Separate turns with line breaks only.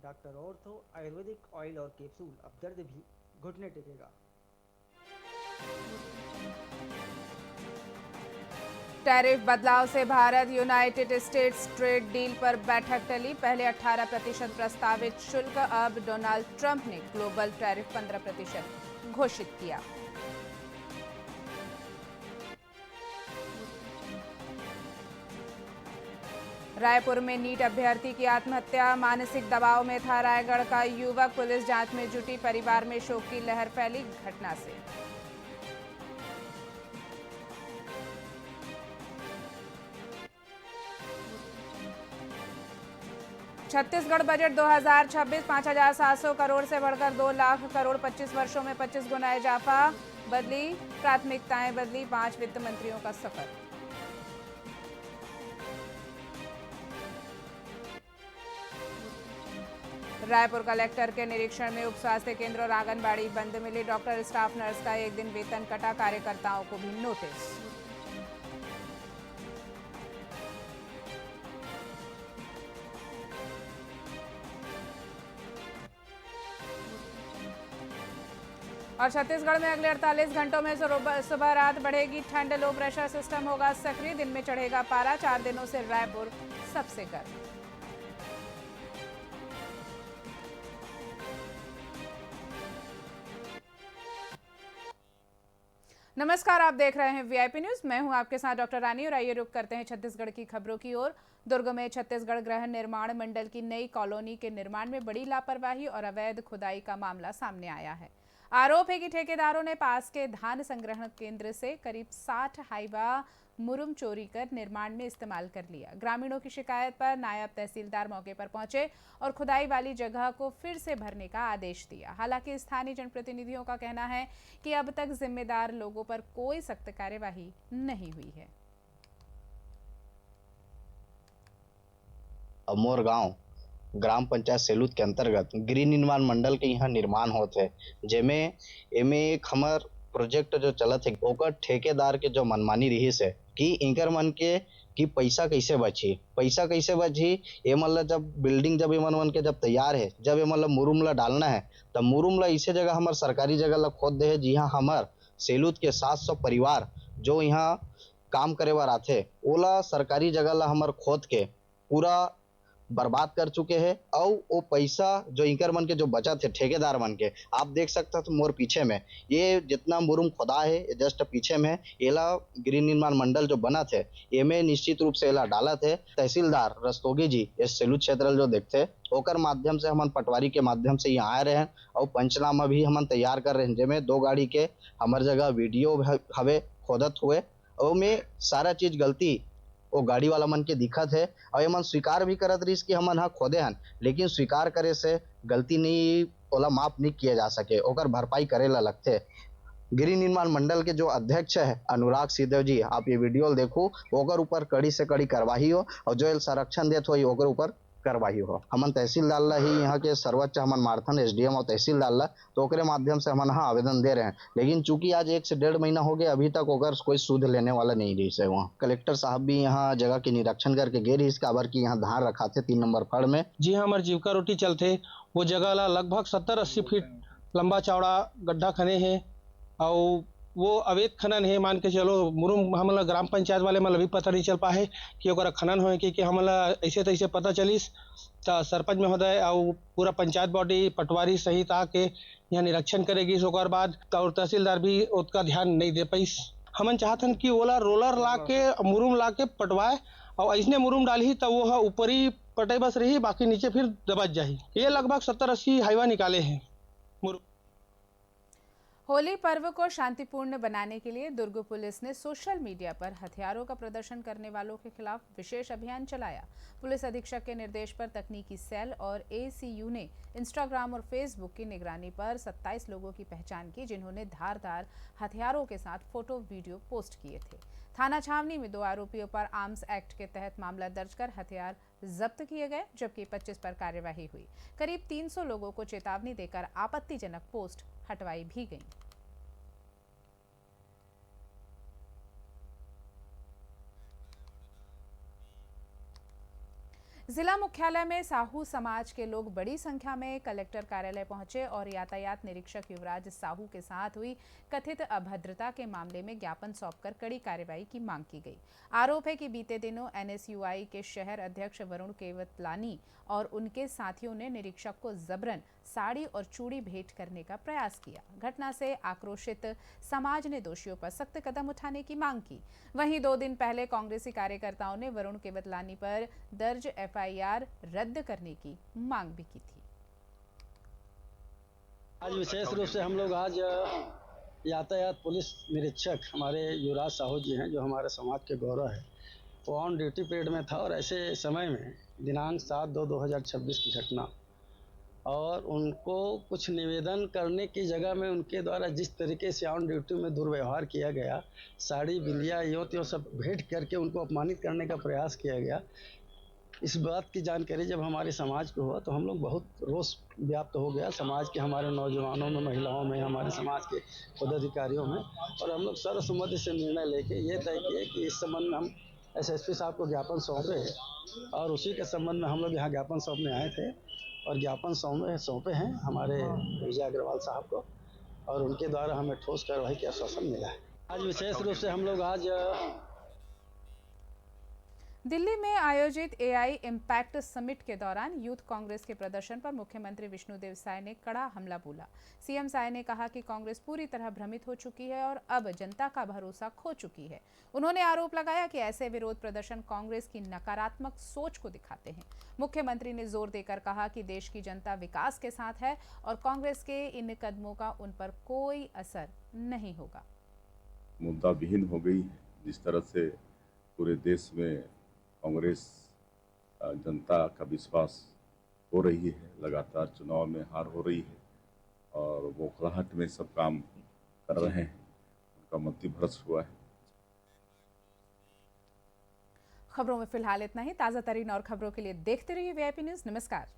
Doctor ortho Ayurvedic oil और capsule, अब दर्द भी घुटने टेकेगा।
टैरिफ बदलाव से Bharat United states trade deal पर बैठक टली। पहले 18% प्रस्तावित शुल्क, अब डोनाल्ड ट्रंप ने ग्लोबल टैरिफ 15% घोषित किया। रायपुर में नीट अभ्यर्थी की आत्महत्या, मानसिक दबाव में था रायगढ़ का युवक, पुलिस जांच में जुटी, परिवार में शोक की लहर फैली घटना से। छत्तीसगढ़ बजट 2026 5,700 करोड़ से बढ़कर 2 लाख करोड़, 25 वर्षों में 25 गुना इजाफा, बदली प्राथमिकताएं, बदली 5 वित्त मंत्रियों का सफर। रायपुर कलेक्टर के निरीक्षण में उप स्वास्थ्य केंद्र और आंगनबाड़ी बंद मिली, डॉक्टर, स्टाफ नर्स का एक दिन वेतन कटा, कार्यकर्ताओं को भी नोटिस। और छत्तीसगढ़ में अगले 48 घंटों में सुबह रात बढ़ेगी ठंड, लो प्रेशर सिस्टम होगा सक्रिय, दिन में चढ़ेगा पारा, 4 दिनों से रायपुर सबसे गर्म। नमस्कार, आप देख रहे हैं वीआईपी न्यूज। मैं हूं आपके साथ डॉक्टर रानी और आइए रुक करते हैं छत्तीसगढ़ की खबरों की ओर। दुर्ग में छत्तीसगढ़ गृह निर्माण मंडल की नई कॉलोनी के निर्माण में बड़ी लापरवाही और अवैध खुदाई का मामला सामने आया है। आरोप है कि ठेकेदारों ने पास के धान संग्रहण केंद्र से करीब 60 हाइवा मुरुम चोरी कर निर्माण में इस्तेमाल कर लिया। ग्रामीणों की शिकायत पर नायब तहसीलदार मौके पर पहुंचे और खुदाई वाली जगह को फिर से भरने का आदेश दिया। हालांकि स्थानीय जनप्रतिनिधियों का कहना है कि अब तक जिम्मेदार लोगों पर कोई सख्त कार्यवाही नहीं हुई है।
अमोर गांव ग्राम पंचायत सेलूत के अंतर्गत गृह निर्माण मंडल के यहाँ निर्माण होते जेमे एमे एक हमर प्रोजेक्ट जो चलत है ओकर ठेकेदार के जो मनमानी रही से कि इनकर मन के कि पैसा कैसे बची ये मतलब जब बिल्डिंग जब एमन मन के जब तैयार है जब ये मतलब मुरुम ला डालना है तब मुरुम ला इसे जगह हमर सरकारी जगह ला खोद दे है जी हाँ हमर सेलूत के 700 परिवार जो यहाँ काम करे बर आथे ओला सरकारी जगह ला हमर खोद के पूरा बर्बाद कर चुके हैं और वो पैसा जो इंकर मन के जो बचा थे ठेकेदार मन के आप देख सकते हो मोर पीछे में ये जितना मुरुम खुदा है जस्ट पीछे में एला गृह निर्माण मंडल जो बना थे ये में निश्चित रूप से एला डाला थे तहसीलदार रस्तोगी जी इस सेलू क्षेत्र जो देखते ओकर माध्यम से हम पटवारी के माध्यम से यहाँ आए रहे हैं और पंचनामा भी हम तैयार कर रहे हैं जेमे 2 गाड़ी के हमार जगह वीडियो हवे खोदत हुए और में सारा चीज गलती वो गाड़ी वाला मन के दिखत है और ये मन स्वीकार भी करत रही कि हमन हाँ खोदे हन लेकिन स्वीकार करे से गलती नहीं ओला माफ नहीं किया जा सके ओकर भरपाई करे ला लगते। गृह निर्माण मंडल के जो अध्यक्ष है अनुराग सिंहदेव जी आप ये वीडियो देखो ओकर ऊपर कड़ी से कड़ी कार्रवाई हो और जो संरक्षण देत हो ओकर ऊपर कार्रवाई हो। हमन तहसीलदार ला ही यहाँ के सर्वोच्च हमन मारथन एसडीएम और तहसीलदार ला तो ओकरे माध्यम से हमन हाँ आवेदन दे रहे हैं लेकिन चूंकि आज 1 से 1.5 महीना हो गया अभी तक ओकर कोई सुध लेने वाला नहीं रही है। वहाँ कलेक्टर साहब भी यहाँ जगह के निरीक्षण करके गए रही काबर की यहाँ धान रखा थे 3 नंबर फड़ में।
जी हाँ, हमारे जीविका रोटी चलते वो जगह ला लगभग 70-80 फीट लंबा चौड़ा गड्ढा खने हैं और वो अवैध खनन है। मान के चलो मुरुम हमला ग्राम पंचायत वाले मतलब अभी पता नहीं चल पाए कि ओकरा खनन होए कि हमला ऐसे तैसे पता चलिस तो सरपंच महोदय और पूरा पंचायत बॉडी पटवारी सहित आके यहाँ निरीक्षण करेगी ओकर बाद और तहसीलदार भी उसका ध्यान नहीं दे पाइस। हमन चाहतन कि ओला रोलर ला के मुरुम ला के पटवाए और ऐसने मुरुम डाली तब वो ऊपरी पटे बस रही बाकी नीचे फिर दबच जाही। ये लगभग 70-80 हाईवा निकाले हैं।
होली पर्व को शांतिपूर्ण बनाने के लिए दुर्ग पुलिस ने सोशल मीडिया पर हथियारों का प्रदर्शन करने वालों के खिलाफ विशेष अभियान चलाया। पुलिस अधीक्षक के निर्देश पर तकनीकी सेल और एसीयू ने इंस्टाग्राम और फेसबुक की निगरानी पर 27 लोगों की पहचान की जिन्होंने धारदार हथियारों के साथ फोटो वीडियो पोस्ट किए थे। थाना छावनी में 2 आरोपियों पर आर्म्स एक्ट के तहत मामला दर्ज कर हथियार जब्त किए गए जबकि 25 पर कार्यवाही हुई। करीब 300 लोगों को चेतावनी देकर आपत्तिजनक पोस्ट हटवाई भी गई। जिला मुख्यालय में साहू समाज के लोग बड़ी संख्या में कलेक्टर कार्यालय पहुंचे और यातायात निरीक्षक युवराज साहू के साथ हुई कथित अभद्रता के मामले में ज्ञापन सौंपकर कड़ी कार्रवाई की मांग की गई। आरोप है कि बीते दिनों एनएसयूआई के शहर अध्यक्ष वरुण केवतलानी और उनके साथियों ने निरीक्षक को जबरन साड़ी और चूड़ी भेंट करने का प्रयास किया। घटना से आक्रोशित समाज ने दोषियों पर सख्त कदम उठाने की मांग की। वहीं 2 दिन पहले कांग्रेसी कार्यकर्ताओं ने वरुण केवतलानी पर दर्ज एफआईआर रद्द करने की मांग भी की थी।
आज विशेष रूप से हम लोग आज यातायात पुलिस निरीक्षक हमारे युवराज साहू जी हैं, जो हमारे समाज के गौरव है, वो ऑन ड्यूटी पीरियड में था और ऐसे समय में दिनांक 7/2/2026 की घटना और उनको कुछ निवेदन करने की जगह में उनके द्वारा जिस तरीके से ऑन ड्यूटी में दुर्व्यवहार किया गया, साड़ी बिंदिया यो त्यो सब भेंट करके उनको अपमानित करने का प्रयास किया गया। इस बात की जानकारी जब हमारे समाज को हुआ तो हम लोग बहुत रोष व्याप्त हो गया समाज के, हमारे नौजवानों में, महिलाओं में, हमारे समाज के पदाधिकारियों में, और हम लोग सर्वसम्मति से निर्णय लेके ये तय किए कि इस संबंध में हम एसएसपी साहब को ज्ञापन सौंपे और उसी के संबंध में हम लोग यहाँ ज्ञापन सौंपने आए थे और ज्ञापन सौंपे हैं हमारे विजय अग्रवाल साहब को और उनके द्वारा हमें ठोस कार्रवाई का आश्वासन मिला है। आज विशेष रूप से हम लोग आज
दिल्ली में आयोजित एआई इम्पैक्ट समिट के दौरान यूथ कांग्रेस के प्रदर्शन पर मुख्यमंत्री विष्णुदेव साय ने कड़ा हमला बोला। सीएम साय ने कहा कि कांग्रेस पूरी तरह भ्रमित हो चुकी है और अब जनता का भरोसा खो चुकी है। उन्होंने आरोप लगाया कि ऐसे विरोध प्रदर्शन कांग्रेस की नकारात्मक सोच को दिखाते हैं। मुख्यमंत्री ने जोर देकर कहा कि देश की जनता विकास के साथ है और कांग्रेस के इन कदमों का उन पर कोई असर नहीं होगा।
मुद्दा विहीन हो गई है। जिस तरह से पूरे देश में कांग्रेस जनता का विश्वास हो रही है, लगातार चुनाव में हार हो रही है और वो खड़ाहट में सब काम कर रहे हैं, उनका मति भ्रष्ट हुआ है।
खबरों में फिलहाल इतना ही। ताज़ा तरीन और खबरों के लिए देखते रहिए वीआईपी न्यूज़। नमस्कार।